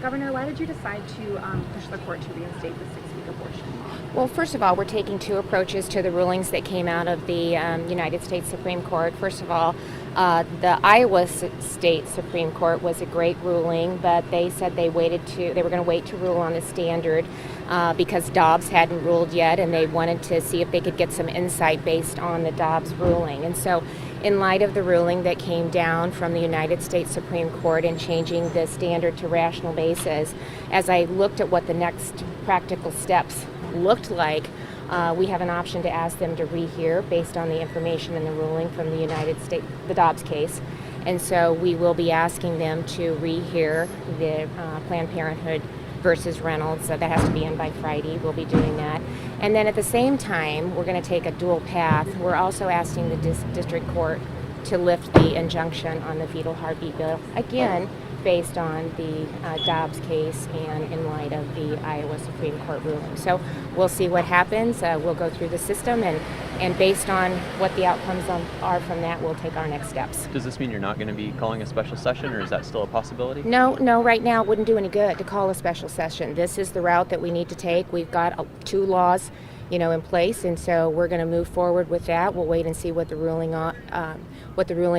Governor, why did you decide to push the court to reinstate the 6-week abortion? Well, first of all, we're taking two approaches to the rulings that came out of the United States Supreme Court. First of all, the Iowa State Supreme Court was a great ruling, but they said they were going to wait to rule on the standard because Dobbs hadn't ruled yet, and they wanted to see if they could get some insight based on the Dobbs ruling. And so, in light of the ruling that came down from the United States Supreme Court and changing the standard to rational basis, as I looked at what the next practical steps looked like, we have an option to ask them to rehear based on the information in the ruling from the United States, the Dobbs case. And so we will be asking them to rehear the Planned Parenthood versus Reynolds. So that has to be in by Friday. We'll be doing that. And then at the same time, we're going to take a dual path. We're also asking the district court to lift the injunction on the fetal heartbeat bill, again, based on the Dobbs case and in light of the Iowa Supreme Court ruling. So we'll see what happens. We'll go through the system, and based on what the outcomes are from that, we'll take our next steps. Does this mean you're not going to be calling a special session, or is that still a possibility? No, right now it wouldn't do any good to call a special session. This is the route that we need to take. We've got two laws in place, and so we're going to move forward with that. We'll wait and see what the ruling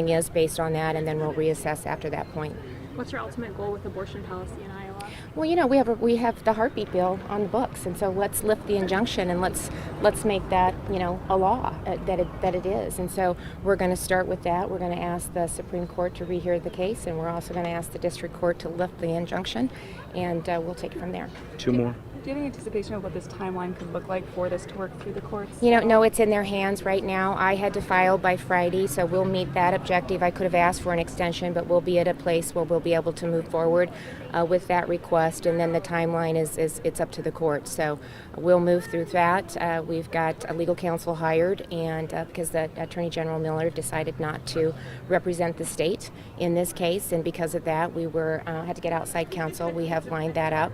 is based on that, and then we'll reassess after that point. What's your ultimate goal with abortion policy in Iowa? Well, we have the heartbeat bill on the books, and so let's lift the injunction and let's make that a law that it is. And so we're going to start with that. We're going to ask the Supreme Court to rehear the case, and we're also going to ask the district court to lift the injunction, and we'll take it from there. Two more. Do you have any anticipation of what this timeline could look like for this to work through the courts? No, it's in their hands right now. I had to file by Friday, so we'll meet that objective. I could have asked for an extension, but we'll be at a place where we'll be able to move forward with that request, and then the timeline is it's up to the court. So we'll move through that. We've got a legal counsel hired, and because the Attorney General Miller decided not to represent the state in this case, and because of that, we had to get outside counsel. We have lined that up.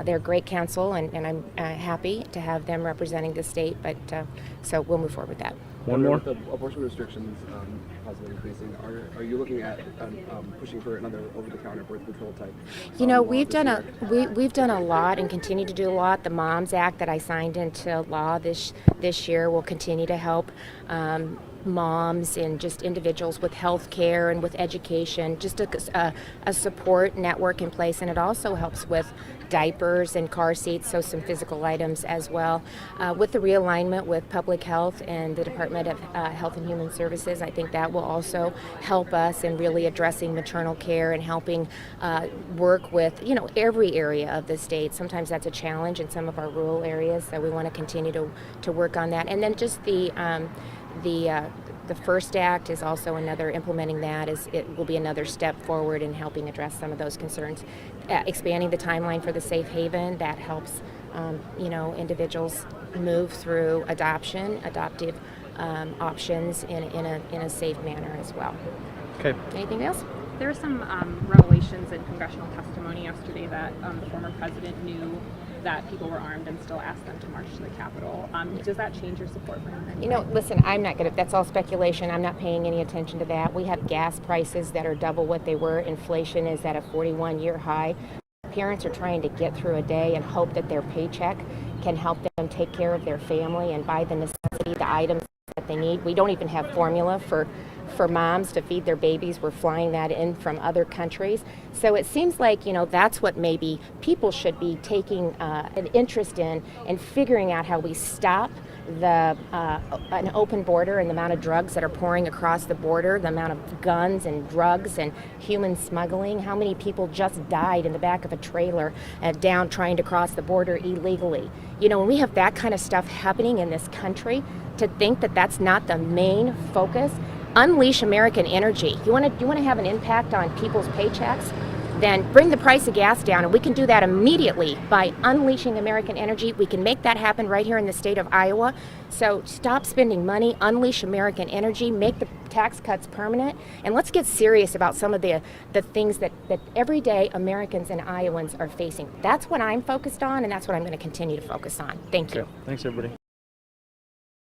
They're great counsel, and I'm happy to have them representing the state, but so we'll move forward with that. One more. With the abortion restrictions possibly increasing, are you looking at pushing for another over-the-counter birth control type? We've done a lot and continue to do a lot. The Moms Act that I signed into law this year will continue to help moms and just individuals with health care and with education, just a support network in place, and it also helps with diapers and car seats, so some physical items as well. With the realignment with public health and the Department of Health and Human Services, I think that will also help us in really addressing maternal care and helping work with every area of the state. Sometimes that's a challenge in some of our rural areas, so we want to continue to work on that. And then just the First Act is also another, implementing that it will be another step forward in helping address some of those concerns. Expanding the timeline for the safe haven, that helps individuals move through adoptive options in a safe manner as well. Okay. Anything else? There were some revelations in congressional testimony yesterday that the former president knew that people were armed and still asked them to march to the Capitol. Does that change your support for him? Listen, I'm not going to, that's all speculation. I'm not paying any attention to that. We have gas prices that are double what they were. Inflation is at a 41-year high. Parents are trying to get through a day and hope that their paycheck can help them take care of their family and buy the the items that they need. We don't even have formula for moms to feed their babies. We're flying that in from other countries. So it seems like, that's what maybe people should be taking an interest in and figuring out how we stop an open border and the amount of drugs that are pouring across the border, the amount of guns and drugs and human smuggling. How many people just died in the back of a trailer down trying to cross the border illegally? When we have that kind of stuff happening in this country, to think that that's not the main focus. Unleash American energy. You want to have an impact on people's paychecks? Then bring the price of gas down, and we can do that immediately by unleashing American energy. We can make that happen right here in the state of Iowa. So stop spending money, unleash American energy, make the tax cuts permanent, and let's get serious about some of the things that everyday Americans and Iowans are facing. That's what I'm focused on, and that's what I'm going to continue to focus on. Thank you. Okay. Thanks, everybody.